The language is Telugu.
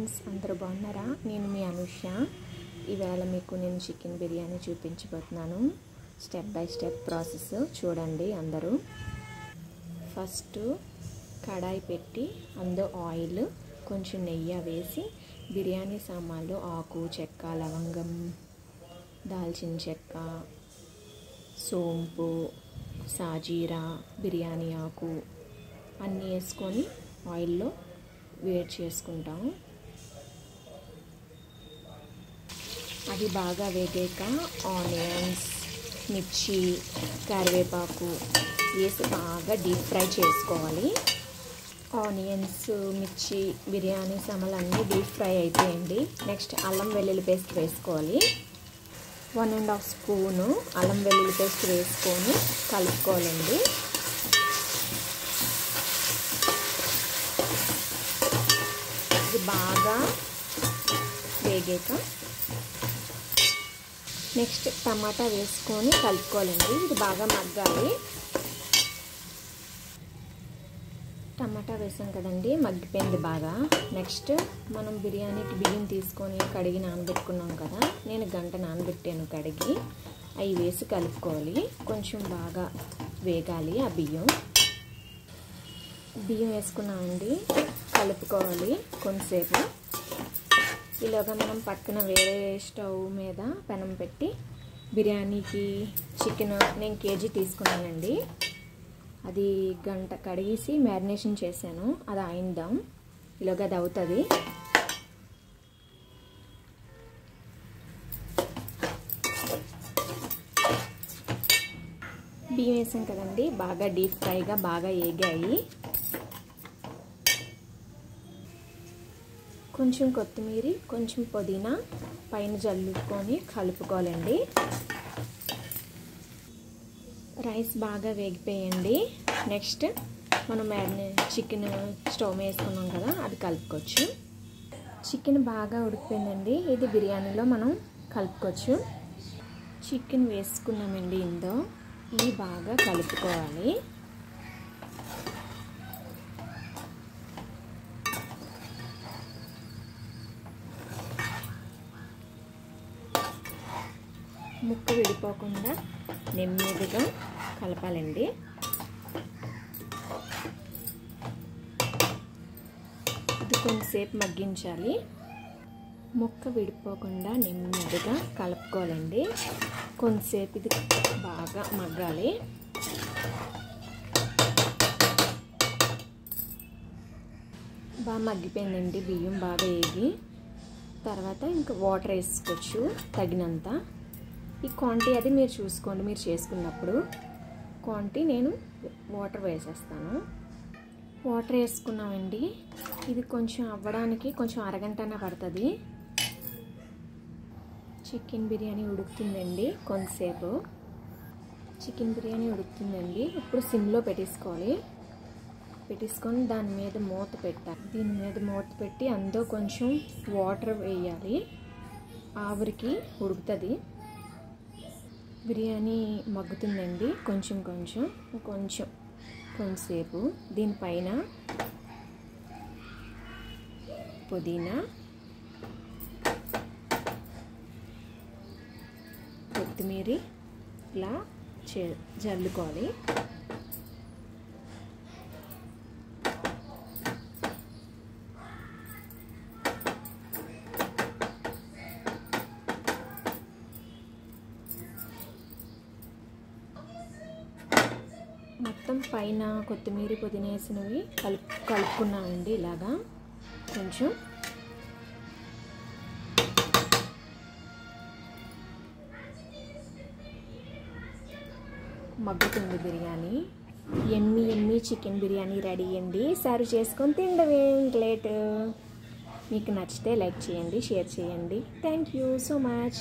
ఫ్రెండ్స్, అందరూ బాగున్నారా? నేను మీ అనుష. ఈవేళ మీకు నేను చికెన్ బిర్యానీ చూపించబోతున్నాను. స్టెప్ బై స్టెప్ ప్రాసెస్ చూడండి అందరూ. ఫస్ట్ కడాయి పెట్టి అందులో ఆయిల్, కొంచెం నెయ్యి వేసి బిర్యానీ సామాన్లు ఆకు, చెక్క, లవంగం, దాల్చిన చెక్క, సోంపు, సాజీరా, బిర్యానీ ఆకు అన్నీ వేసుకొని ఆయిల్లో వేడి చేసుకుంటాము. అది బాగా వేగాక ఆనియన్స్, మిర్చి, కరివేపాకు వేసి బాగా డీప్ ఫ్రై చేసుకోవాలి. ఆనియన్స్, మిర్చి, బిర్యానీ సామాన్లు అన్నీ డీప్ ఫ్రై అయిపోయింది. నెక్స్ట్ అల్లం వెల్లుల్లి పేస్ట్ వేసుకోవాలి. 1.5 స్పూను అల్లం వెల్లుల్లి పేస్ట్ వేసుకొని కలుపుకోవాలండి. ఇది బాగా వేగాక నెక్స్ట్ టమాటా వేసుకొని కలుపుకోవాలండి. ఇది బాగా మగ్గాలి. టమాటా వేసాం కదండి, మగ్గిపోయింది బాగా. నెక్స్ట్ మనం బిర్యానీకి బియ్యం తీసుకొని కడిగి నానబెట్టుకున్నాం కదా, నేను గంట నానబెట్టాను కడిగి. అవి వేసి కలుపుకోవాలి. కొంచెం బాగా వేగాలి ఆ బియ్యం. బియ్యం వేసుకున్నామండి, కలుపుకోవాలి కొంతసేపు. ఇలాగా మనం పక్కన వేరే స్టవ్ మీద పెనం పెట్టి బిర్యానీకి చికెన్ నేను కేజీ తీసుకున్నానండి. అది గంట కడిగేసి మ్యారినేషన్ చేశాను. అది ఆయిందాం. ఇలాగ అది అవుతుంది. బియ్యం వేసాం కదండి, బాగా డీప్ ఫ్రైగా బాగా వేగాయి. కొంచెం కొత్తిమీర, కొంచెం పుదీనా పైన జల్లుకొని కలుపుకోవాలండి. రైస్ బాగా వేగిపోయండి. నెక్స్ట్ మనం చికెన్ స్టవ్ వేసుకున్నాం కదా, అది కలుపుకోవచ్చు. చికెన్ బాగా ఉడికిపోయిందండి. ఇది బిర్యానీలో మనం కలుపుకోవచ్చు. చికెన్ వేసుకున్నామండి ఇందులో. ఇది బాగా కలుపుకోవాలి. ముక్క విడిపోకుండా నెమ్మదిగా కలపాలండి. ఇది కొంతసేపు మగ్గించాలి. ముక్క విడిపోకుండా నెమ్మదిగా కలుపుకోవాలండి. కొంతసేపు ఇది బాగా మగ్గాలి. బాగా మగ్గిపోయిందండి బియ్యం బాగా వేగి. తర్వాత ఇంకా వాటర్ వేసుకోవచ్చు తగినంత. ఈ క్వాంటిటీ అది మీరు చూసుకోండి, మీరు చేసుకున్నప్పుడు క్వాంటిటీ. నేను వాటర్ వేసేస్తాను. వాటర్ వేసుకున్నామండి. ఇది కొంచెం అవ్వడానికి కొంచెం అరగంటనే పడుతుంది. చికెన్ బిర్యానీ ఉడుకుతుందండి. కొంతసేపు చికెన్ బిర్యానీ ఉడుకుతుందండి. ఇప్పుడు సిమ్లో పెట్టేసుకోవాలి. పెట్టేసుకొని దాని మీద మూత పెట్టాలి. దీని మీద మూత పెట్టి అందులో కొంచెం వాటర్ వేయాలి. ఆవిరికి ఉడుకుతుంది. బిర్యానీ మగ్గుతుందండి. కొంచెంసేపు దీనిపైన పుదీనా, కొత్తిమీర ఇలా జల్లుకోవాలి. మొత్తం పైన కొత్తిమీర, పుదీనా వేసినవి కలుపుకున్నామండి. ఇలాగా కొంచెం మగ్గుతుంది బిర్యానీ. ఎమ్మి చికెన్ బిర్యానీ రెడీ అండి. సర్వ్ చేసుకొని తినడమే లేట్. మీకు నచ్చితే లైక్ చేయండి, షేర్ చేయండి. Thank you so much.